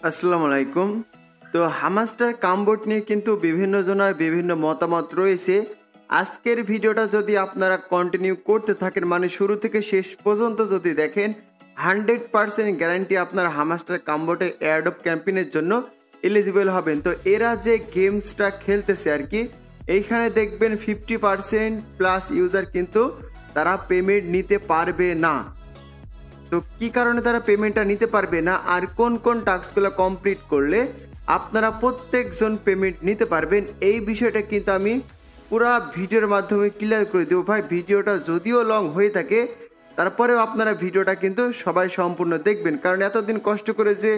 আসসালামু আলাইকুম। তো হামাস্টার কামবোর্ড নিয়ে কিন্তু বিভিন্ন জনের বিভিন্ন মতামত রয়েছে। আজকের ভিডিওটা যদি আপনারা কন্টিনিউ করতে থাকেন, মানে শুরু থেকে শেষ পর্যন্ত যদি দেখেন, 100% গ্যারান্টি আপনার হামাস্টার কামবোর্ডে এয়ারড্রপ ক্যাম্পেইনের জন্য এলিজিবল হবেন। তো এরা যে গেমসটা খেলতেছে আর কি, এইখানে দেখবেন 50% প্লাস ইউজার কিন্তু তারা পেমেন্ট নিতে পারবে না। তো কি কারণে তারা পেমেন্টটা নিতে পারবে না, আর কোন কোন টাস্কগুলো কমপ্লিট করলে আপনারা প্রত্যেকজন পেমেন্ট নিতে পারবেন, এই বিষয়টা কিন্তু আমি পুরো ভিডিওর মাধ্যমে ক্লিয়ার করে দেবো। ভাই ভিডিওটা যদিও লং হয়ে থাকে, তারপরেও আপনারা ভিডিওটা কিন্তু সবাই সম্পূর্ণ দেখবেন, কারণ এতদিন কষ্ট করে যে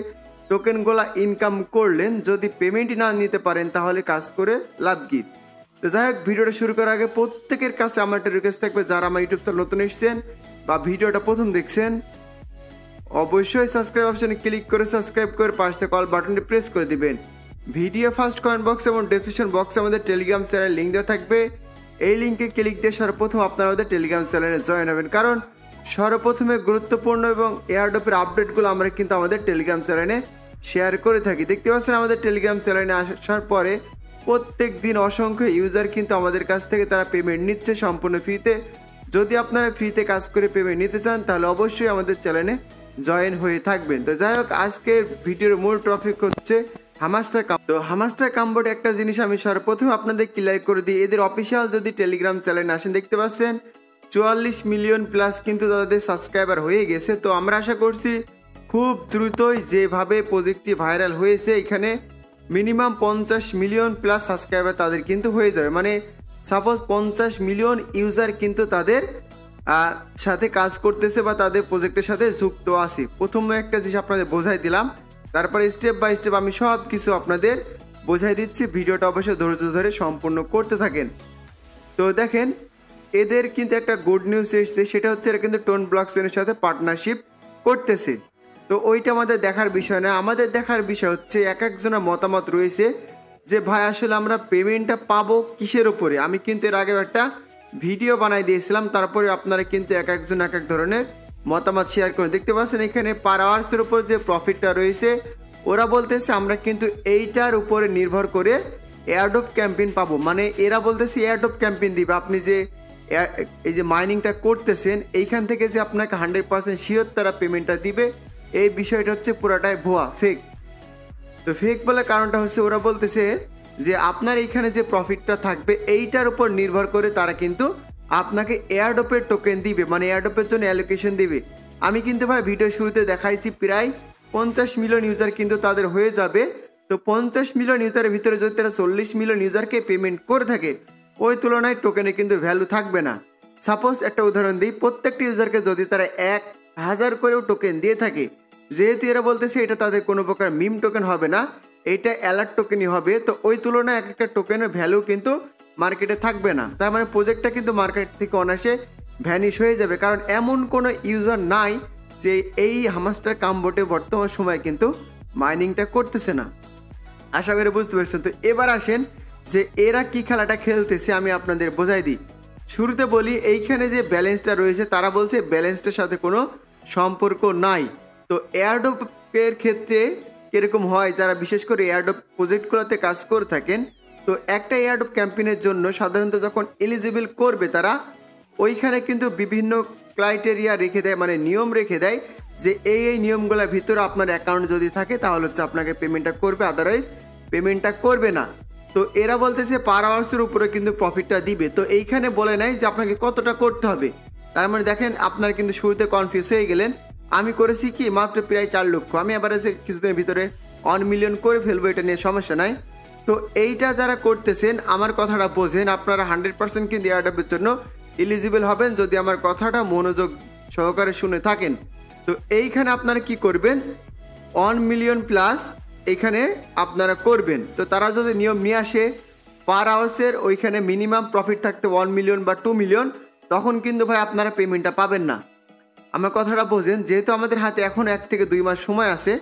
টোকেনগুলো ইনকাম করলেন, যদি পেমেন্টই না নিতে পারেন তাহলে কাজ করে লাভ কি। তো যাই হোক, ভিডিওটা শুরু করার আগে প্রত্যেকের কাছে আমার একটা রিকোয়েস্ট থাকবে, যারা আমার ইউটিউব চ্যানেল নতুন এসেছেন বা ভিডিওটা প্রথম দেখছেন, অবশ্যই সাবস্ক্রাইব অপশনে ক্লিক করে সাবস্ক্রাইব করে পাশে থাকা অল বাটনটি প্রেস করে দিবেন। ভিডিও ফার্স্ট কমেন্ট বক্স এবং ডেসক্রিপশন বক্সে আমাদের টেলিগ্রাম চ্যানেল লিঙ্ক দেওয়া থাকবে। এই লিঙ্কে ক্লিক দিয়ে সর্বপ্রথম আপনারা আমাদের টেলিগ্রাম চ্যানেলে জয়েন হবেন, কারণ সর্বপ্রথমে গুরুত্বপূর্ণ এবং এয়ারড্রপের আপডেটগুলো আমরা কিন্তু আমাদের টেলিগ্রাম চ্যানেলে শেয়ার করে থাকি। দেখতে পাচ্ছেন আমাদের টেলিগ্রাম চ্যানেলে আসার পরে প্রত্যেক দিন অসংখ্য ইউজার কিন্তু আমাদের কাছ থেকে তারা পেমেন্ট নিচ্ছে সম্পূর্ণ ফ্রিতে। যদি আপনারা ফ্রিতে কাজ করে পেমেন্ট নিতে চান তাহলে অবশ্যই আমাদের চ্যানেলে জয়েন হয়ে থাকবেন। তো যাই হোক, আজকের ভিডিওর মূল টপিক হচ্ছে হামাস্টার কাম। তো হামাস্টার কামবোর্ড একটা জিনিস আমি সর্বপ্রথম আপনাদের ক্লিয়ার করে দিই। এদের অফিসিয়াল যদি টেলিগ্রাম চ্যানেলে আসেন, দেখতে পাচ্ছেন 44 মিলিয়ন প্লাস কিন্তু তাদের সাবস্ক্রাইবার হয়ে গেছে। তো আমরা আশা করছি খুব দ্রুতই যেভাবে প্রজেক্টটি ভাইরাল হয়েছে, এখানে মিনিমাম 50 মিলিয়ন প্লাস সাবস্ক্রাইবার তাদের কিন্তু হয়ে যাবে। মানে সাপোজ 50 মিলিয়ন ইউজার কিন্তু তাদের সাথে কাজ করতেছে বা তাদের প্রজেক্টের সাথে যুক্ত আছে। প্রথমে একটা জিনিস আপনাদের বোঝাই দিলাম, তারপরে স্টেপ বাই স্টেপ আমি সব কিছু আপনাদের বোঝাই দিচ্ছি। ভিডিওটা অবশ্যই ধৈর্য ধরে সম্পূর্ণ করতে থাকেন। তো দেখেন, এদের কিন্তু একটা গুড নিউজ এসছে, সেটা হচ্ছে এরা কিন্তু টোন ব্লকচেনের সাথে পার্টনারশিপ করতেছে। তো ওইটা আমাদের দেখার বিষয় না, আমাদের দেখার বিষয় হচ্ছে এক একজনের মতামত রয়েছে যে ভাই আসলে আমরা পেমেন্টটা পাবো কিসের উপরে। আমি কিন্তু এর আগে একটা ভিডিও বানাই দিয়েছিলাম, তারপরে আপনারা কিন্তু এক একজন এক এক ধরনের মতামত শেয়ার করে। দেখতে পাচ্ছেন এখানে পার আওয়ার্সের উপর যে প্রফিটটা রয়েছে, ওরা বলতেছে আমরা কিন্তু এইটার উপরে নির্ভর করে এয়ারড্রপ ক্যাম্পেইন পাবো। মানে এরা বলতেছে এয়ারড্রপ ক্যাম্পেইন দিবে, আপনি যে এই যে মাইনিংটা করতেছেন এইখান থেকে যে আপনাকে 100% শিওর তারা পেমেন্টটা দিবে, এই বিষয়টা হচ্ছে পুরাটাই ভুয়া, ফেক। তো ফেক বলার কারণটা হচ্ছে ওরা বলতেছে যে আপনার এইখানে যে প্রফিটটা থাকবে এইটার উপর নির্ভর করে তারা কিন্তু আপনাকে এয়ারড্রপের টোকেন দিবে, মানে এয়ারড্রপের জন্য অ্যালোকেশন দিবে। আমি কিন্তু ভাই ভিডিও শুরুতে দেখাইছি প্রায় 50 মিলিয়ন ইউজার কিন্তু তাদের হয়ে যাবে। তো 50 মিলিয়ন ইউজারের ভিতরে যদি তারা 40 মিলিয়ন ইউজারকে পেমেন্ট করে থাকে, ওই তুলনায় টোকেনে কিন্তু ভ্যালু থাকবে না। সাপোজ একটা উদাহরণ দিই, প্রত্যেকটি ইউজারকে যদি তারা 1000 করেও টোকেন দিয়ে থাকে, যেহেতু এরা বলতেছে এটা তাদের কোনো প্রকার মিম টোকেন হবে না, এটা অ্যালার্ট টোকেনই হবে, তো ওই তুলনায় এক একটা টোকেনের ভ্যালু কিন্তু মার্কেটে থাকবে না। তার মানে প্রজেক্টটা কিন্তু মার্কেট থেকে অনায়াসে ভ্যানিশ হয়ে যাবে, কারণ এমন কোনো ইউজার নাই যে এই হামাস্টার কামবোর্ডে বর্তমান সময় কিন্তু মাইনিংটা করতেছে না। আশা করি বুঝতে পারছেন। তো এবার আসেন যে এরা কি খেলাটা খেলতেছে আমি আপনাদের বোঝাই দিই। শুরুতে বলি, এইখানে যে ব্যালেন্সটা রয়েছে তারা বলছে ব্যালেন্সটার সাথে কোনো সম্পর্ক নাই। তো এয়ারড্রপের ক্ষেত্রে কীরকম হয়, যারা বিশেষ করে এয়ারড্রপ প্রজেক্টগুলোতে কাজ করে থাকেন, তো একটা এয়ারড্রপ ক্যাম্পেইনের জন্য সাধারণত যখন এলিজিবল করবে তারা ওইখানে কিন্তু বিভিন্ন ক্রাইটেরিয়া রেখে দেয়, মানে নিয়ম রেখে দেয় যে এই নিয়মগুলোর ভিতরে আপনার অ্যাকাউন্ট যদি থাকে তাহলে হচ্ছে আপনাকে পেমেন্টটা করবে, আদারওয়াইজ পেমেন্টটা করবে না। তো এরা বলতেছে পার আওয়ার্সের উপরে কিন্তু প্রফিটটা দিবে। তো এইখানে বলে নাই যে আপনাকে কতটা করতে হবে। তার মানে দেখেন আপনারা কিন্তু শুরুতে কনফিউজ হয়ে গেলেন। আমি করেছি কি মাত্র প্রায় 4 লক্ষ, আমি আবার এসে কিছুদিনের ভিতরে 1 মিলিয়ন করে ফেলবো, এটা নিয়ে সমস্যা নাই। তো এইটা যারা করতেছেন আমার কথাটা বোঝেন, আপনারা 100% কিন্তু এয়ারড্রপের জন্য এলিজিবল হবেন যদি আমার কথাটা মনোযোগ সহকারে শুনে থাকেন। তো এইখানে আপনারা কি করবেন, 1 মিলিয়ন প্লাস এখানে আপনারা করবেন। তো তারা যদি নিয়ম নিয়ে আসে পার আওয়ার্সের ওইখানে মিনিমাম প্রফিট থাকতে 1 মিলিয়ন বা 2 মিলিয়ন, তখন কিন্তু ভাই আপনারা পেমেন্টটা পাবেন না। আমার কথাটা বোঝেন, যেহেতু আমাদের হাতে এখন 1 থেকে 2 মাস সময় আছে,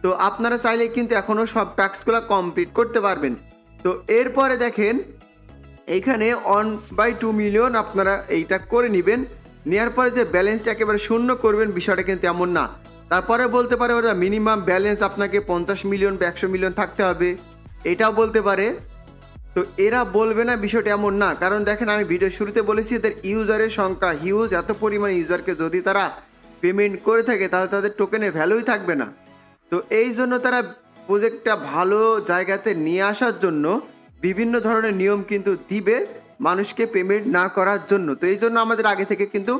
তো আপনারা চাইলে কিন্তু এখনও সব টাস্কগুলো কমপ্লিট করতে পারবেন। তো এরপরে দেখেন এইখানে 1/2 মিলিয়ন আপনারা এইটা করে নেবেন, নেওয়ার পরে যে ব্যালেন্সটা একেবারে শূন্য করবেন বিষয়টা কিন্তু এমন না। তারপরে বলতে পারে ওরা মিনিমাম ব্যালেন্স আপনাকে 50 মিলিয়ন বা 100 মিলিয়ন থাকতে হবে, এটাও বলতে পারে। তো এরা বলবে না, বিষয়টা এমন না। কারণ দেখেন, আমি ভিডিও শুরুতে বলেছি এদের ইউজারের সংখ্যা হিউজ, এত পরিমাণ ইউজারকে যদি তারা পেমেন্ট করে থাকে তাহলে তাদের টোকেনের ভ্যালুই থাকবে না। তো এই জন্য তারা প্রজেক্টটা ভালো জায়গাতে নিয়ে আসার জন্য বিভিন্ন ধরনের নিয়ম কিন্তু দিবে মানুষকে পেমেন্ট না করার জন্য। তো এই জন্য আমাদের আগে থেকে কিন্তু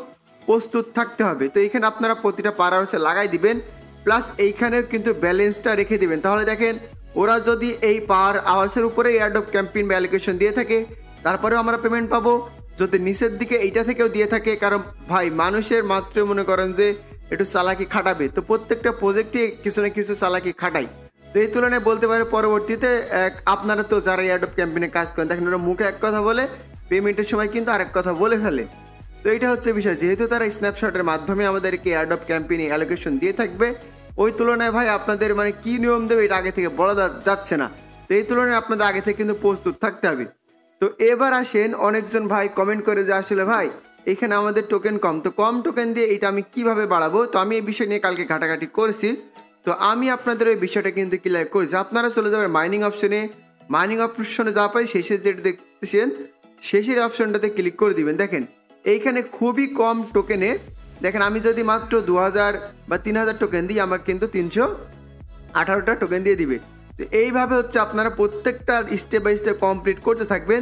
প্রস্তুত থাকতে হবে। তো এইখানে আপনারা প্রতিটা পার আওয়ার্সে লাগাই দিবেন, প্লাস এইখানেও কিন্তু ব্যালেন্সটা রেখে দিবেন। তাহলে দেখেন, ওরা যদি এই পার আওয়ার্সের উপরে এয়ারড্রপ ক্যাম্পেইন বা অ্যালোকেশন দিয়ে থাকে তারপরেও আমরা পেমেন্ট পাবো, যদি নিচের দিকে এইটা থেকেও দিয়ে থাকে। কারণ ভাই, মানুষের মাত্র মনে করেন যে একটু চালাকি খাটাবে, তো প্রত্যেকটা প্রজেক্টে কিছু না কিছু চালাকি খাটাই। তো এই তুলনায় বলতে পারে পরবর্তীতে আপনারা তো যারা এয়ারড্রপ ক্যাম্পেইনে কাজ করেন দেখেন, ওরা মুখে এক কথা বলে, পেমেন্টের সময় কিন্তু আরেক কথা বলে ফেলে। তো এইটা হচ্ছে বিষয়, যেহেতু তারা স্ন্যাপশটের মাধ্যমে আমাদেরকে এয়ারড্রপ ক্যাম্পেইনে অ্যালোকেশন দিয়ে থাকবে, ওই তুলনায় ভাই আপনাদের মানে কী নিয়ম দেবে এটা আগে থেকে বলা যাচ্ছে না। তো এই তুলনায় আপনাদের আগে থেকে কিন্তু প্রস্তুত থাকতে হবে। তো এবার আসেন, অনেকজন ভাই কমেন্ট করে যে আসলে ভাই এখানে আমাদের টোকেন কম, তো কম টোকেন দিয়ে এটা আমি কিভাবে বাড়াবো। তো আমি এই বিষয় নিয়ে কালকে ঘাটাঘাটি করেছি, তো আমি আপনাদের ওই বিষয়টা কিন্তু ক্লিয়ার করেছি। আপনারা চলে যাবেন মাইনিং অপশনে, মাইনিং অপশনে যা পাই শেষের যেটা দেখতেছেন শেষের অপশনটাতে ক্লিক করে দিবেন। দেখেন এইখানে খুবই কম টোকেনে, দেখেন আমি যদি মাত্র 2000 বা 3000 টোকেন দিই আমাকে কিন্তু 318টা টোকেন দিয়ে দিবে। তো এইভাবে হচ্ছে আপনারা প্রত্যেকটা স্টেপ বাই স্টেপ কমপ্লিট করতে থাকবেন,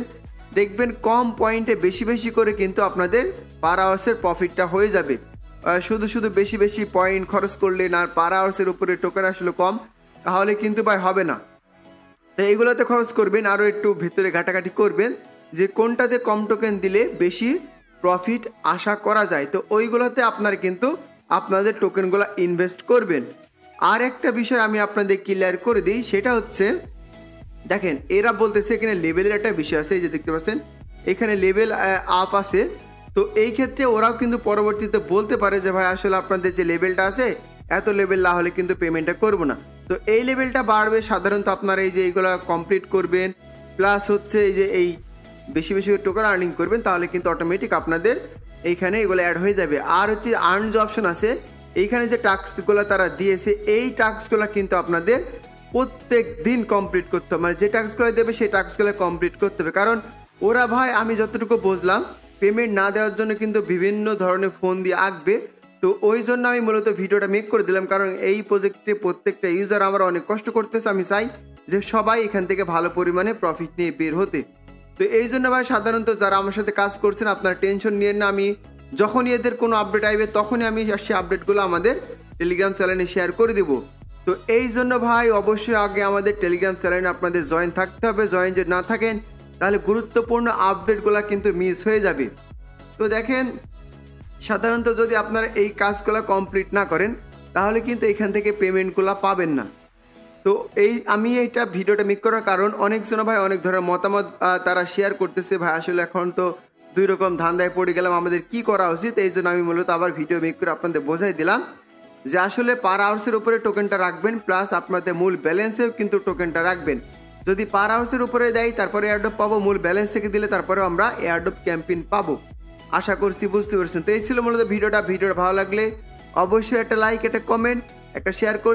দেখবেন কম পয়েন্টে বেশি বেশি করে কিন্তু আপনাদের পার আওয়ার্সের প্রফিটটা হয়ে যাবে। শুধু শুধু বেশি বেশি পয়েন্ট খরচ করলে না, পার আওয়ার্সের উপরে টোকেন আসলে কম, তাহলে কিন্তু ভাই হবে না। তো এইগুলোতে খরচ করবেন, আরও একটু ভেতরে ঘাটাঘাটি করবেন যে কোনটাতে কম টোকেন দিলে বেশি প্রফিট আশা করা যায়। তো ওইগুলোতে আপনারা কিন্তু আপনাদের টোকেনগুলো ইনভেস্ট করবেন। আর একটা বিষয় আমি আপনাদের ক্লিয়ার করে দিই, সেটা হচ্ছে দেখেন এরা বলতেছে এখানে লেভেলের একটা বিষয় আছে, এই যে দেখতে পাচ্ছেন এখানে লেভেল আপ আছে। তো এই ক্ষেত্রে ওরাও কিন্তু পরবর্তীতে বলতে পারে যে ভাই আসলে আপনাদের যে লেভেলটা আছে এত লেভেল না হলে কিন্তু পেমেন্টটা করবো না। তো এই লেভেলটা বাড়বে সাধারণত আপনারা এই যে এইগুলো কমপ্লিট করবেন, প্লাস হচ্ছে এই যে এই বেশি বেশি টোকেন আর্নিং করবেন, তাহলে কিন্তু অটোমেটিক আপনাদের এইখানে এগুলো অ্যাড হয়ে যাবে। আর হচ্ছে আর্ন যে অপশন আছে, এইখানে যে টাস্কগুলো তারা দিয়েছে এই টাস্কগুলো কিন্তু আপনাদের প্রত্যেক দিন কমপ্লিট করতে হবে, মানে যে টাস্কগুলো দেবে সেই টাস্কগুলো কমপ্লিট করতে হবে। কারণ ওরা ভাই আমি যতটুকু বুঝলাম পেমেন্ট না দেওয়ার জন্য কিন্তু বিভিন্ন ধরনের ফোন দিয়ে আঁকবে। তো ওই জন্য আমি মূলত ভিডিওটা মেক করে দিলাম, কারণ এই প্রজেক্টে প্রত্যেকটা ইউজার আমরা অনেক কষ্ট করতেছে, আমি চাই যে সবাই এখান থেকে ভালো পরিমাণে প্রফিট নিয়ে বের হতে। তো এই জন্য ভাই সাধারণত যারা আমার সাথে কাজ করছেন আপনারা টেনশন নিয়েন না, আমি যখনই এদের কোনো আপডেট আসবে তখনই আমি সেই আপডেটগুলো আমাদের টেলিগ্রাম চ্যানেলে শেয়ার করে দেবো। তো এই জন্য ভাই অবশ্যই আগে আমাদের টেলিগ্রাম চ্যানেলে আপনাদের জয়েন থাকতে হবে, জয়েন যদি না থাকেন তাহলে গুরুত্বপূর্ণ আপডেটগুলো কিন্তু মিস হয়ে যাবে। তো দেখেন সাধারণত যদি আপনারা এই কাজগুলো কমপ্লিট না করেন তাহলে কিন্তু এখান থেকে পেমেন্টগুলো পাবেন না। তো আমি এইটা ভিডিওটা মেক করার কারণ অনেকজন ভাই অনেক ধরনের মতামত তারা শেয়ার করতেছে, ভাই আসলে এখন তো দুই রকম ধান্দায় পড়ে গেলাম, আমাদের কি করা উচিত। এই জন্য আমি মূলত আবার ভিডিও মেক করে আপনাদের বোঝাই দিলাম যে আসলে পার আওয়ার্সের উপরে টোকেনটা রাখবেন, প্লাস আপনাদের মূল ব্যালেন্সেও কিন্তু টোকেনটা রাখবেন। যদি পার আওয়ার্সের উপরে দেয় তারপরে এয়ারড্রপ পাবো, মূল ব্যালেন্স থেকে দিলে তারপরেও আমরা এয়ারড্রপ ক্যাম্পেইন পাবো। আশা করছি বুঝতে পেরেছেন। তো এই ছিল মূলত ভিডিওটা ভালো লাগলে অবশ্যই একটা লাইক, একটা কমেন্ট, একটা শেয়ার করে